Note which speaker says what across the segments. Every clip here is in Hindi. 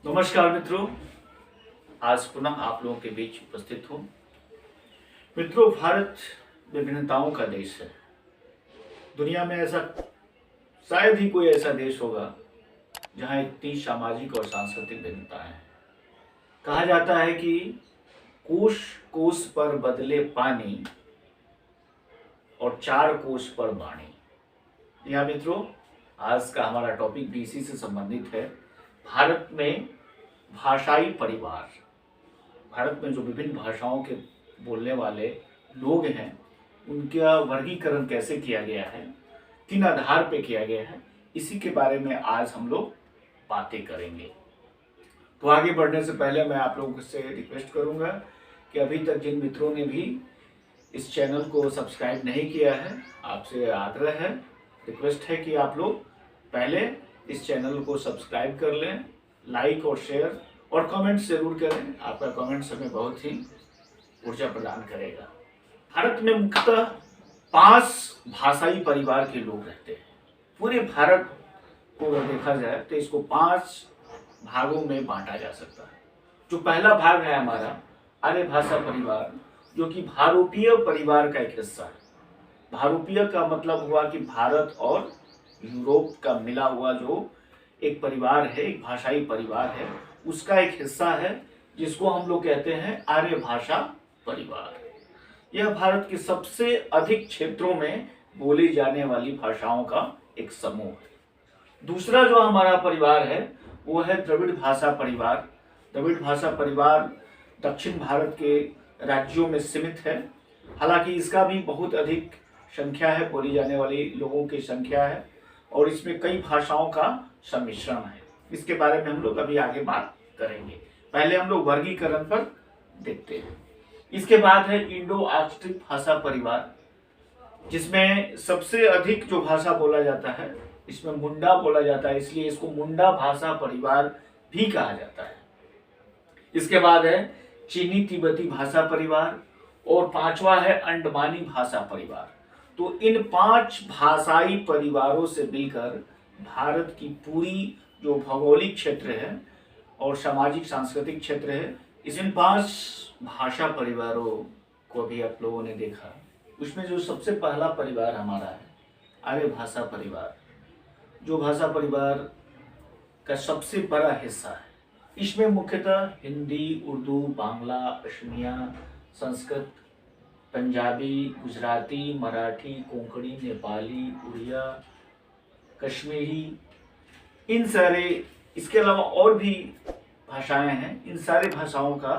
Speaker 1: नमस्कार मित्रों, आज पुनः आप लोगों के बीच उपस्थित हूँ। मित्रों, भारत विभिन्नताओं का देश है। दुनिया में ऐसा शायद ही कोई ऐसा देश होगा जहाँ इतनी सामाजिक और सांस्कृतिक भिन्नताएं हैं। कहा जाता है कि कोस कोस पर बदले पानी और चार कोस पर वाणी। यहाँ मित्रों, आज का हमारा टॉपिक भी इसी से संबंधित है। भारत में भाषाई परिवार, भारत में जो विभिन्न भाषाओं के बोलने वाले लोग हैं उनका वर्गीकरण कैसे किया गया है, किन आधार पे किया गया है, इसी के बारे में आज हम लोग बातें करेंगे। तो आगे बढ़ने से पहले मैं आप लोगों से रिक्वेस्ट करूंगा कि अभी तक जिन मित्रों ने भी इस चैनल को सब्सक्राइब नहीं किया है, आपसे आग्रह है, रिक्वेस्ट है कि आप लोग पहले इस चैनल को सब्सक्राइब कर लें, लाइक और शेयर और कमेंट जरूर करें। आपका कमेंट्स हमें बहुत ही ऊर्जा प्रदान करेगा। भारत में मुख्यतः 5 भाषाई परिवार के लोग रहते हैं। पूरे भारत को अगर देखा जाए तो इसको 5 भागों में बांटा जा सकता है। जो पहला भाग है हमारा आर्य भाषा परिवार, जो कि भारोपीय परिवार का एक हिस्सा है। भारोपीय का मतलब हुआ कि भारत और यूरोप का मिला हुआ जो एक परिवार है, एक भाषाई परिवार है, उसका एक हिस्सा है जिसको हम लोग कहते हैं आर्य भाषा परिवार। यह भारत के सबसे अधिक क्षेत्रों में बोली जाने वाली भाषाओं का एक समूह है। दूसरा जो हमारा परिवार है वो है द्रविड़ भाषा परिवार। द्रविड़ भाषा परिवार दक्षिण भारत के राज्यों में सीमित है। हालांकि इसका भी बहुत अधिक संख्या है, बोली जाने वाली लोगों की संख्या है, और इसमें कई भाषाओं का सम्मिश्रण है। इसके बारे में हम लोग अभी आगे बात करेंगे। पहले हम लोग वर्गीकरण पर देखते हैं। इसके बाद है इंडो आर्कटिक भाषा परिवार, जिसमें सबसे अधिक जो भाषा बोला जाता है इसमें मुंडा बोला जाता है, इसलिए इसको मुंडा भाषा परिवार भी कहा जाता है। इसके बाद है चीनी तिब्बती भाषा परिवार, और 5वां है अंडमानी भाषा परिवार। तो इन 5 भाषाई परिवारों से मिलकर भारत की पूरी जो भौगोलिक क्षेत्र है और सामाजिक सांस्कृतिक क्षेत्र है, इन 5 भाषा परिवारों को भी आप लोगों ने देखा। उसमें जो सबसे पहला परिवार हमारा है आर्य भाषा परिवार, जो भाषा परिवार का सबसे बड़ा हिस्सा है। इसमें मुख्यतः हिंदी, उर्दू, बांग्ला, असमिया, संस्कृत, पंजाबी, गुजराती, मराठी, कोंकणी, नेपाली, उड़िया, कश्मीरी, इन सारे, इसके अलावा और भी भाषाएं हैं, इन सारे भाषाओं का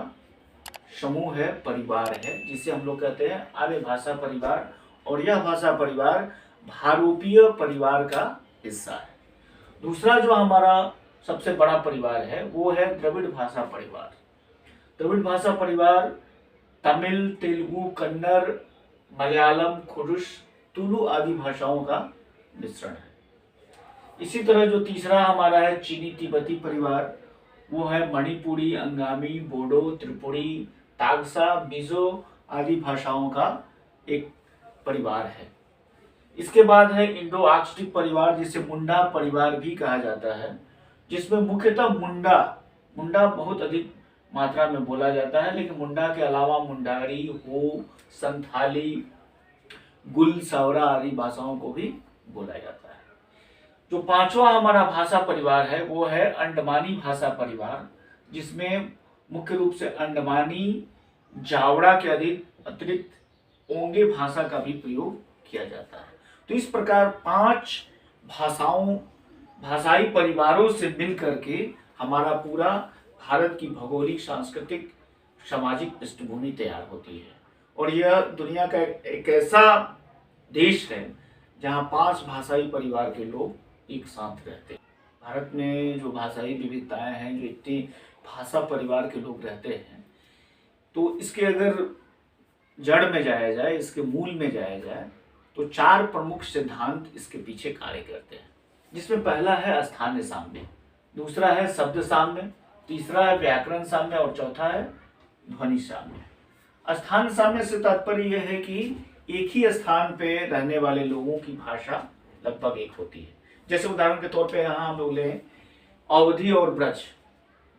Speaker 1: समूह है, परिवार है, जिसे हम लोग कहते हैं आर्य भाषा परिवार। और यह भाषा परिवार भारोपीय परिवार का हिस्सा है। दूसरा जो हमारा सबसे बड़ा परिवार है वो है द्रविड़ भाषा परिवार। द्रविड़ भाषा परिवार तमिल, तेलुगु, कन्नड़, मलयालम, खुरुश, तुलु आदि भाषाओं का मिश्रण है। इसी तरह जो तीसरा हमारा है चीनी तिब्बती परिवार, वो है मणिपुरी, अंगामी, बोडो, त्रिपुरी, तागसा, मिजो आदि भाषाओं का एक परिवार है। इसके बाद है इंडो आर्कटिक परिवार, जिसे मुंडा परिवार भी कहा जाता है, जिसमें मुख्यतः मुंडा बहुत अधिक मात्रा में बोला जाता है, लेकिन मुंडा के अलावा मुंडारी, हो, संथाली, गुल, सवरा आदि भाषाओं को भी बोला जाता है। जो 5वां हमारा भाषा परिवार है वो है अंडमानी भाषा परिवार, जिसमें मुख्य रूप से अंडमानी, जावड़ा के अतिरिक्त ओंगे भाषा का भी प्रयोग किया जाता है। तो इस प्रकार 5 भाषाई परिवारों से मिलकर के हमारा पूरा भारत की भौगोलिक, सांस्कृतिक, सामाजिक पृष्ठभूमि तैयार होती है। और यह दुनिया का एक ऐसा देश है जहाँ 5 भाषाई परिवार के लोग एक साथ रहते हैं। भारत में जो भाषाई विविधताएं हैं, जो इतनी भाषा परिवार के लोग रहते हैं, तो इसके अगर जड़ में जाया जाए, इसके मूल में जाया जाए, तो 4 प्रमुख सिद्धांत इसके पीछे कार्य करते हैं। जिसमें पहला है स्थानीय साम्य, दूसरा है शब्द साम्य, तीसरा है व्याकरण साम्य, और चौथा है ध्वनि साम्य। स्थान साम्य से तात्पर्य यह है कि एक ही स्थान पे रहने वाले लोगों की भाषा लगभग एक होती है। जैसे उदाहरण के तौर पे यहाँ हम लोग लें अवधी और ब्रज,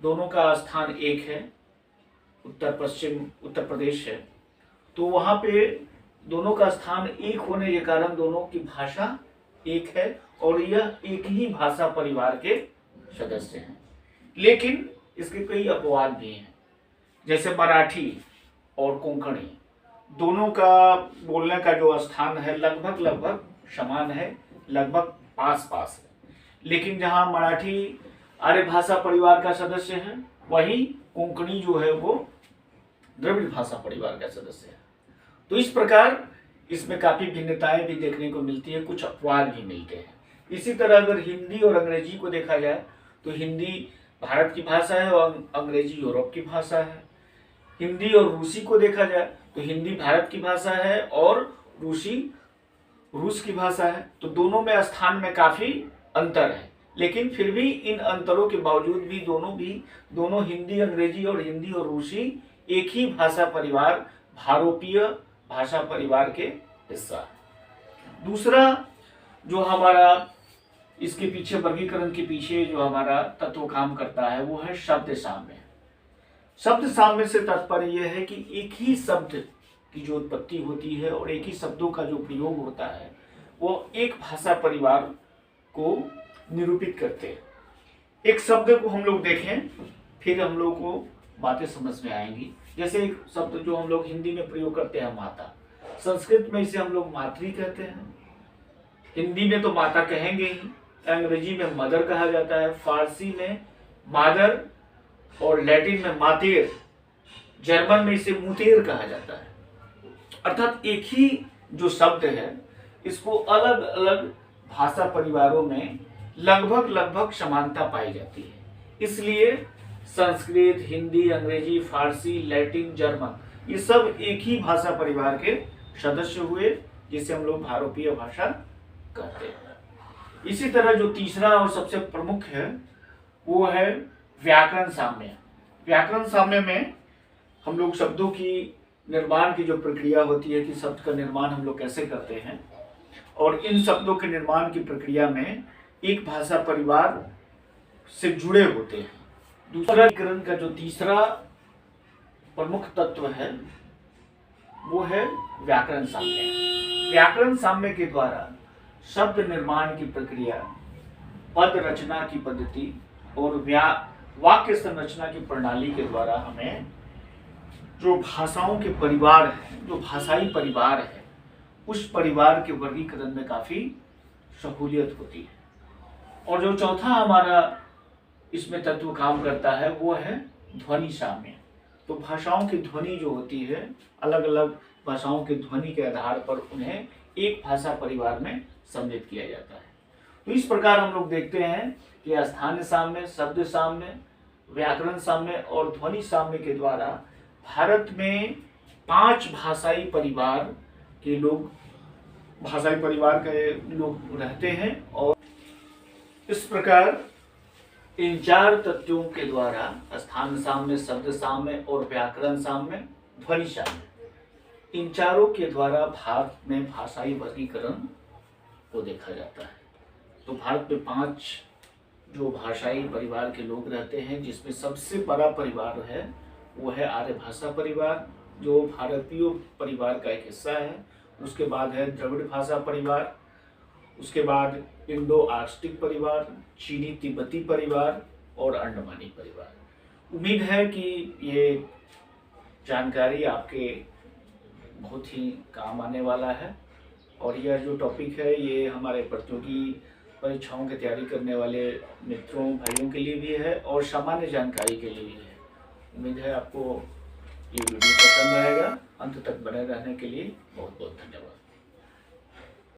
Speaker 1: दोनों का स्थान एक है, उत्तर पश्चिम उत्तर प्रदेश है, तो वहाँ पे दोनों का स्थान एक होने के कारण दोनों की भाषा एक है और यह एक ही भाषा परिवार के सदस्य हैं। लेकिन इसके कई अपवाद भी हैं, जैसे मराठी और कोंकणी दोनों का बोलने का जो स्थान है लगभग लगभग समान है, लगभग पास पास है। लेकिन जहाँ मराठी आर्य भाषा परिवार का सदस्य है, वहीं कोंकणी जो है वो द्रविड़ भाषा परिवार का सदस्य है। तो इस प्रकार इसमें काफी भिन्नताएं भी देखने को मिलती है, कुछ अपवाद भी मिलते हैं। इसी तरह अगर हिंदी और अंग्रेजी को देखा जाए तो हिंदी भारत की भाषा है और अंग्रेजी यूरोप की भाषा है। हिंदी और रूसी को देखा जाए तो हिंदी भारत की भाषा है और रूसी रूस की भाषा है। तो दोनों में स्थान में काफी अंतर है, लेकिन फिर भी इन अंतरों के बावजूद भी दोनों हिंदी अंग्रेजी और हिंदी और रूसी एक ही भाषा परिवार भारोपीय भाषा परिवार के हिस्सा है। दूसरा जो हमारा इसके पीछे वर्गीकरण के पीछे जो हमारा तत्व काम करता है वो है शब्द साम्य। शब्द साम्य से तात्पर्य यह है कि एक ही शब्द की जो उत्पत्ति होती है और एक ही शब्दों का जो प्रयोग होता है वो एक भाषा परिवार को निरूपित करते हैं। एक शब्द को हम लोग देखें फिर हम लोग को बातें समझ में आएंगी। जैसे एक शब्द जो हम लोग हिंदी में प्रयोग करते हैं माता, संस्कृत में इसे हम लोग मातृ कहते हैं, हिंदी में तो माता कहेंगे ही, अंग्रेजी में मदर कहा जाता है, फारसी में मादर और लैटिन में मातेर, जर्मन में इसे मुतेर कहा जाता है। अर्थात एक ही जो शब्द है इसको अलग अलग भाषा परिवारों में लगभग लगभग समानता पाई जाती है। इसलिए संस्कृत, हिंदी, अंग्रेजी, फारसी, लैटिन, जर्मन ये सब एक ही भाषा परिवार के सदस्य हुए, जिसे हम लोग भारोपीय भाषा कहते हैं। इसी तरह जो तीसरा और सबसे प्रमुख है वो है व्याकरण साम्य। व्याकरण साम्य में हम लोग शब्दों की निर्माण की जो प्रक्रिया होती है कि शब्द का निर्माण हम लोग कैसे करते हैं और इन शब्दों के निर्माण की प्रक्रिया में एक भाषा परिवार से जुड़े होते हैं। दूसरा व्याकरण का जो तीसरा प्रमुख तत्व है वो है व्याकरण साम्य। व्याकरण साम्य के द्वारा शब्द निर्माण की प्रक्रिया, पद रचना की पद्धति और वाक्य संरचना की प्रणाली के द्वारा हमें जो भाषाओं के परिवार है, जो भाषाई परिवार है, उस परिवार के वर्गीकरण में काफी सहूलियत होती है। और जो चौथा हमारा इसमें तत्व काम करता है वो है ध्वनि साम्य। तो भाषाओं की ध्वनि जो होती है, अलग अलग भाषाओं के ध्वनि के आधार पर उन्हें एक भाषा परिवार में सम्मिलित किया जाता है। तो इस प्रकार हम लोग देखते हैं कि स्थानीय साम्य, शब्द साम्य, व्याकरण साम्य और ध्वनि साम्य के द्वारा भारत में 5 भाषाई परिवार के लोग रहते हैं। और इस प्रकार इन 4 तत्वों के द्वारा स्थान साम्य, शब्द साम्य और व्याकरण साम्य, ध्वनि साम्य, इन चारों के द्वारा भारत में भाषाई वर्गीकरण को देखा जाता है। तो भारत में 5 जो भाषाई परिवार के लोग रहते हैं, जिसमें सबसे बड़ा परिवार है वो है आर्य भाषा परिवार, जो भारतीय परिवार का एक हिस्सा है। उसके बाद है द्रविड़ भाषा परिवार, उसके बाद इंडो आर्कटिक परिवार, चीनी तिब्बती परिवार और अंडमानी परिवार। उम्मीद है कि ये जानकारी आपके बहुत ही काम आने वाला है और यह जो टॉपिक है ये हमारे प्रतियोगी परीक्षाओं की तैयारी करने वाले मित्रों भाइयों के लिए भी है और सामान्य जानकारी के लिए भी है। उम्मीद है आपको ये वीडियो पसंद आएगा। अंत तक बने रहने के लिए बहुत बहुत धन्यवाद।